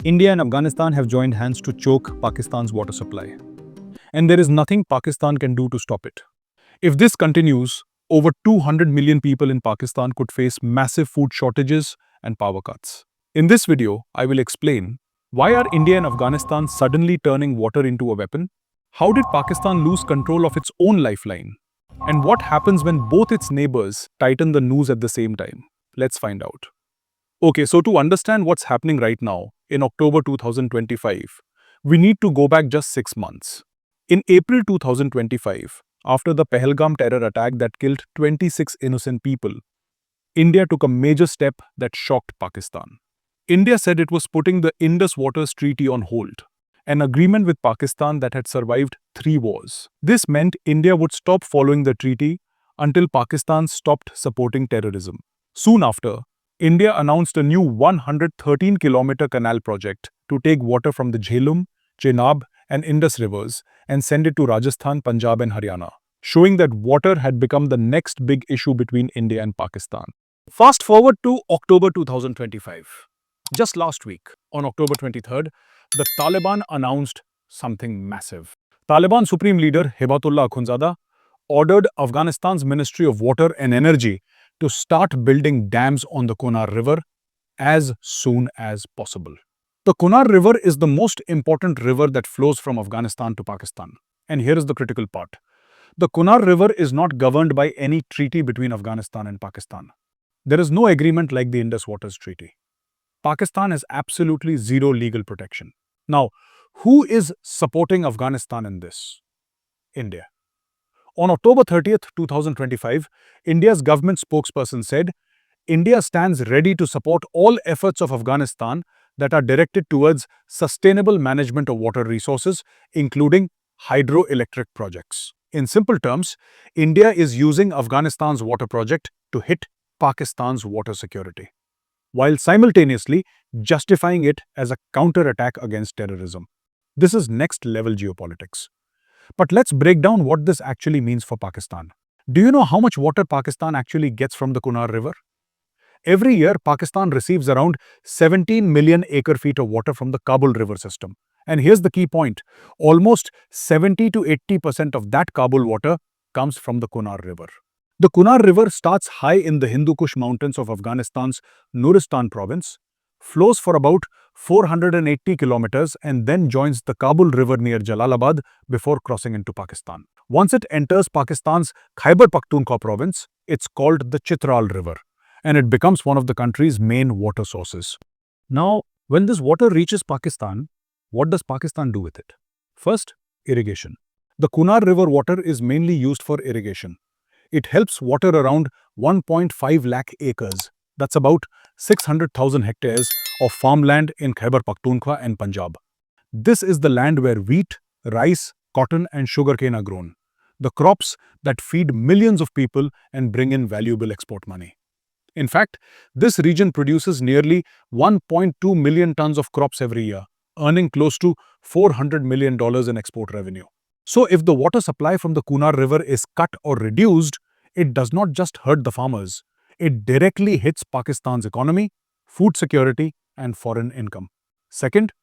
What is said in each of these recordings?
India and Afghanistan have joined hands to choke Pakistan's water supply. And there is nothing Pakistan can do to stop it. If this continues, over 200 million people in Pakistan could face massive food shortages and power cuts. In this video, I will explain why are India and Afghanistan suddenly turning water into a weapon? How did Pakistan lose control of its own lifeline? And what happens when both its neighbors tighten the noose at the same time? Let's find out. Okay, so to understand what's happening right now, in October 2025, we need to go back just 6 months. In April 2025, after the Pahalgam terror attack that killed 26 innocent people, India took a major step that shocked Pakistan. India said it was putting the Indus Waters Treaty on hold, an agreement with Pakistan that had survived 3 wars. This meant India would stop following the treaty until Pakistan stopped supporting terrorism. Soon after, India announced a new 113-kilometer canal project to take water from the Jhelum, Chenab, and Indus rivers and send it to Rajasthan, Punjab, and Haryana, showing that water had become the next big issue between India and Pakistan. Fast forward to October 2025. Just last week, on October 23rd, the Taliban announced something massive. Taliban Supreme Leader Hibatullah Akhundzada ordered Afghanistan's Ministry of Water and Energy to start building dams on the Kunar River as soon as possible. The Kunar River is the most important river that flows from Afghanistan to Pakistan. And here is the critical part. The Kunar River is not governed by any treaty between Afghanistan and Pakistan. There is no agreement like the Indus Waters Treaty. Pakistan has absolutely zero legal protection. Now, who is supporting Afghanistan in this? India. On October 30th, 2025, India's government spokesperson said, India stands ready to support all efforts of Afghanistan that are directed towards sustainable management of water resources, including hydroelectric projects. In simple terms, India is using Afghanistan's water project to hit Pakistan's water security, while simultaneously justifying it as a counterattack against terrorism. This is next-level geopolitics. But let's break down what this actually means for Pakistan. Do you know how much water Pakistan actually gets from the Kunar River? Every year, Pakistan receives around 17 million acre-feet of water from the Kabul River system. And here's the key point. Almost 70 to 80% of that Kabul water comes from the Kunar River. The Kunar River starts high in the Hindu Kush mountains of Afghanistan's Nuristan province, flows for about 480 kilometers and then joins the Kabul River near Jalalabad before crossing into Pakistan. Once it enters Pakistan's Khyber Pakhtunkhwa province, it's called the Chitral River, and it becomes one of the country's main water sources. Now, when this water reaches Pakistan, what does Pakistan do with it? First, irrigation. The Kunar River water is mainly used for irrigation. It helps water around 1.5 lakh acres. That's about 600,000 hectares of farmland in Khyber Pakhtunkhwa and Punjab. This is the land where wheat, rice, cotton and sugarcane are grown, the crops that feed millions of people and bring in valuable export money. In fact, this region produces nearly 1.2 million tons of crops every year, earning close to $400 million in export revenue. So if the water supply from the Kunar River is cut or reduced, it does not just hurt the farmers. It directly hits Pakistan's economy, food security, and foreign income. Second,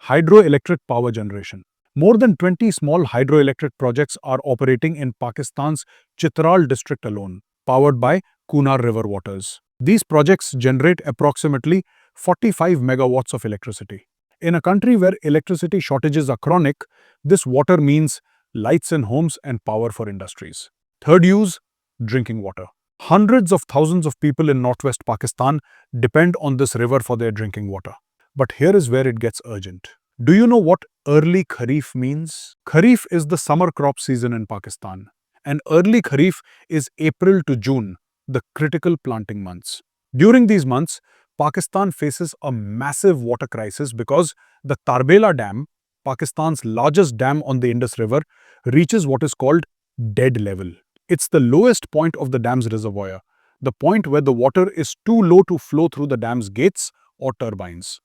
hydroelectric power generation. More than 20 small hydroelectric projects are operating in Pakistan's Chitral district alone, powered by Kunar River waters. These projects generate approximately 45 megawatts of electricity. In a country where electricity shortages are chronic, this water means lights in homes and power for industries. Third use, drinking water. Hundreds of thousands of people in northwest Pakistan depend on this river for their drinking water. But here is where it gets urgent. Do you know what early Kharif means? Kharif is the summer crop season in Pakistan, and early Kharif is April to June, the critical planting months. During these months, Pakistan faces a massive water crisis because the Tarbela Dam, Pakistan's largest dam on the Indus River, reaches what is called dead level. It's the lowest point of the dam's reservoir, the point where the water is too low to flow through the dam's gates or turbines.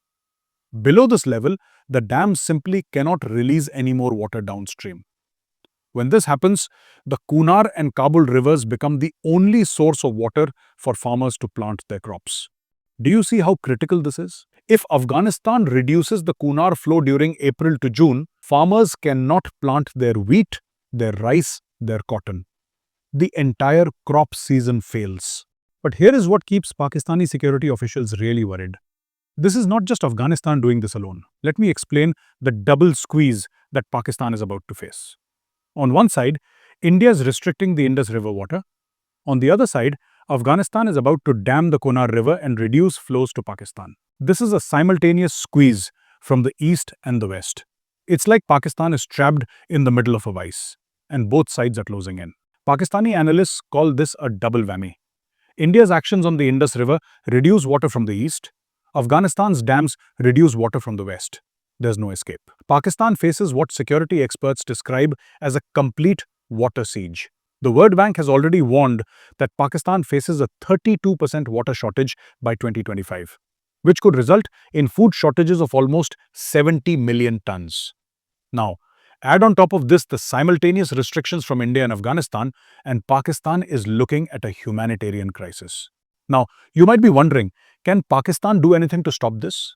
Below this level, the dam simply cannot release any more water downstream. When this happens, the Kunar and Kabul rivers become the only source of water for farmers to plant their crops. Do you see how critical this is? If Afghanistan reduces the Kunar flow during April to June, farmers cannot plant their wheat, their rice, their cotton. The entire crop season fails. But here is what keeps Pakistani security officials really worried. This is not just Afghanistan doing this alone. Let me explain the double squeeze that Pakistan is about to face. On one side, India is restricting the Indus River water. On the other side, Afghanistan is about to dam the Konar River and reduce flows to Pakistan. This is a simultaneous squeeze from the east and the west. It's like Pakistan is trapped in the middle of a vice, and both sides are closing in. Pakistani analysts call this a double whammy. India's actions on the Indus River reduce water from the east. Afghanistan's dams reduce water from the west. There's no escape. Pakistan faces what security experts describe as a complete water siege. The World Bank has already warned that Pakistan faces a 32% water shortage by 2025, which could result in food shortages of almost 70 million tons. Now, add on top of this the simultaneous restrictions from India and Afghanistan, and Pakistan is looking at a humanitarian crisis. Now, you might be wondering, can Pakistan do anything to stop this?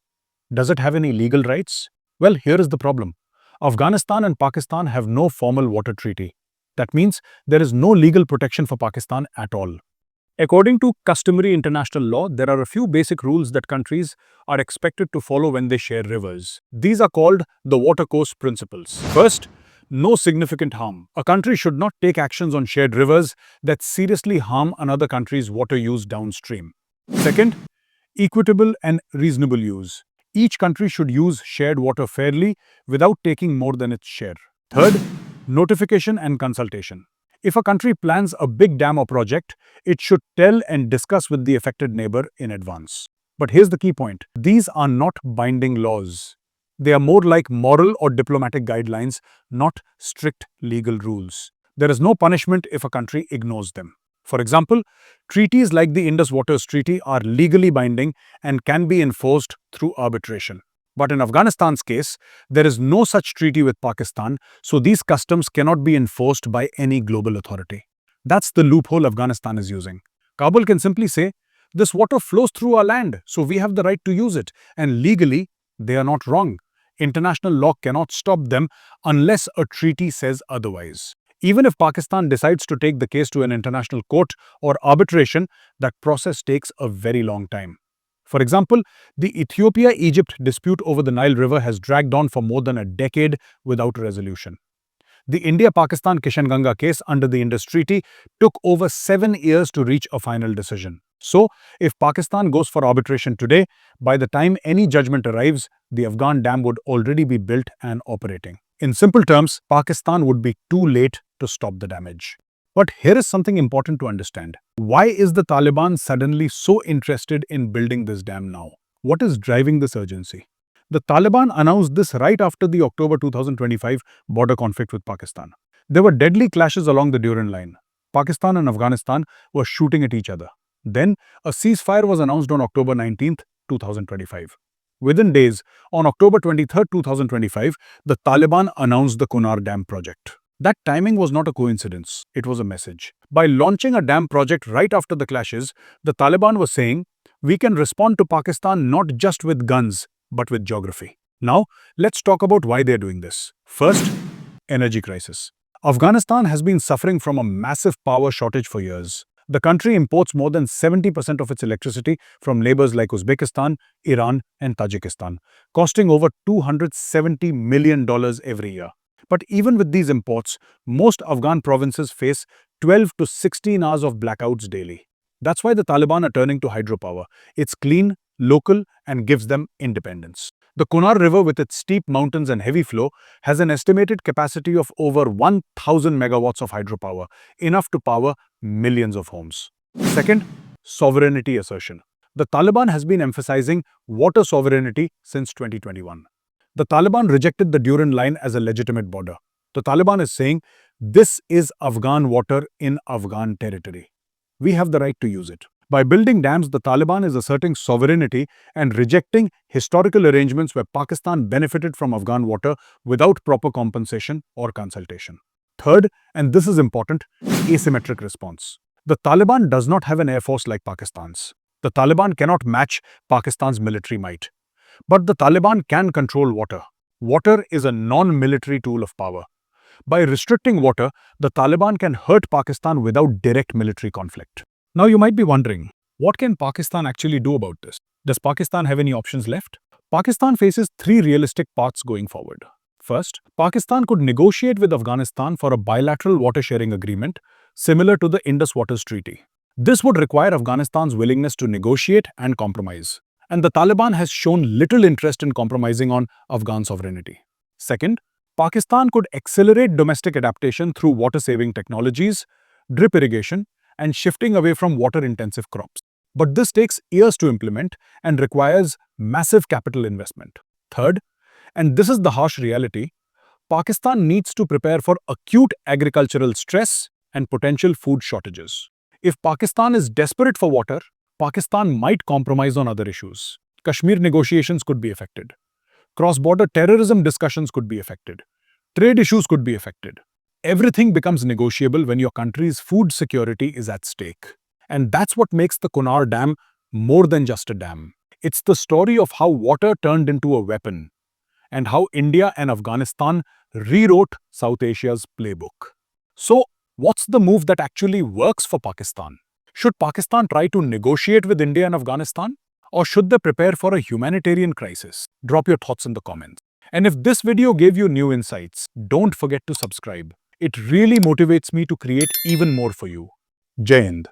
Does it have any legal rights? Well, here is the problem. Afghanistan and Pakistan have no formal water treaty. That means there is no legal protection for Pakistan at all. According to customary international law, there are a few basic rules that countries are expected to follow when they share rivers. These are called the Watercourse Principles. First, no significant harm. A country should not take actions on shared rivers that seriously harm another country's water use downstream. Second, equitable and reasonable use. Each country should use shared water fairly without taking more than its share. Third, notification and consultation. If a country plans a big dam or project, it should tell and discuss with the affected neighbor in advance. But here's the key point. These are not binding laws. They are more like moral or diplomatic guidelines, not strict legal rules. There is no punishment if a country ignores them. For example, treaties like the Indus Waters Treaty are legally binding and can be enforced through arbitration. But in Afghanistan's case, there is no such treaty with Pakistan, so these customs cannot be enforced by any global authority. That's the loophole Afghanistan is using. Kabul can simply say, this water flows through our land, so we have the right to use it. And legally, they are not wrong. International law cannot stop them unless a treaty says otherwise. Even if Pakistan decides to take the case to an international court or arbitration, that process takes a very long time. For example, the Ethiopia-Egypt dispute over the Nile River has dragged on for more than a decade without a resolution. The India-Pakistan Kishanganga case under the Indus Treaty took over 7 years to reach a final decision. So, if Pakistan goes for arbitration today, by the time any judgment arrives, the Afghan dam would already be built and operating. In simple terms, Pakistan would be too late to stop the damage. But here is something important to understand. Why is the Taliban suddenly so interested in building this dam now? What is driving this urgency? The Taliban announced this right after the October 2025 border conflict with Pakistan. There were deadly clashes along the Durand Line. Pakistan and Afghanistan were shooting at each other. Then, a ceasefire was announced on October 19, 2025. Within days, on October 23, 2025, the Taliban announced the Kunar Dam project. That timing was not a coincidence, it was a message. By launching a dam project right after the clashes, the Taliban was saying, we can respond to Pakistan not just with guns, but with geography. Now, let's talk about why they're doing this. First, energy crisis. Afghanistan has been suffering from a massive power shortage for years. The country imports more than 70% of its electricity from neighbors like Uzbekistan, Iran, and Tajikistan, costing over $270 million every year. But even with these imports, most Afghan provinces face 12 to 16 hours of blackouts daily. That's why the Taliban are turning to hydropower. It's clean, local, and gives them independence. The Kunar River, with its steep mountains and heavy flow, has an estimated capacity of over 1,000 megawatts of hydropower, enough to power millions of homes. Second, sovereignty assertion. The Taliban has been emphasizing water sovereignty since 2021. The Taliban rejected the Durand Line as a legitimate border. The Taliban is saying, this is Afghan water in Afghan territory. We have the right to use it. By building dams, the Taliban is asserting sovereignty and rejecting historical arrangements where Pakistan benefited from Afghan water without proper compensation or consultation. Third, and this is important, asymmetric response. The Taliban does not have an air force like Pakistan's. The Taliban cannot match Pakistan's military might. But the Taliban can control water. Water is a non-military tool of power. By restricting water, the Taliban can hurt Pakistan without direct military conflict. Now you might be wondering, what can Pakistan actually do about this? Does Pakistan have any options left? Pakistan faces three realistic paths going forward. First, Pakistan could negotiate with Afghanistan for a bilateral water sharing agreement similar to the Indus Waters Treaty. This would require Afghanistan's willingness to negotiate and compromise. And the Taliban has shown little interest in compromising on Afghan sovereignty. Second, Pakistan could accelerate domestic adaptation through water-saving technologies, drip irrigation, and shifting away from water-intensive crops. But this takes years to implement and requires massive capital investment. Third, and this is the harsh reality, Pakistan needs to prepare for acute agricultural stress and potential food shortages. If Pakistan is desperate for water, Pakistan might compromise on other issues. Kashmir negotiations could be affected. Cross-border terrorism discussions could be affected. Trade issues could be affected. Everything becomes negotiable when your country's food security is at stake. And that's what makes the Kunar Dam more than just a dam. It's the story of how water turned into a weapon and how India and Afghanistan rewrote South Asia's playbook. So, what's the move that actually works for Pakistan? Should Pakistan try to negotiate with India and Afghanistan? Or should they prepare for a humanitarian crisis? Drop your thoughts in the comments. And if this video gave you new insights, don't forget to subscribe. It really motivates me to create even more for you. Jai Hind.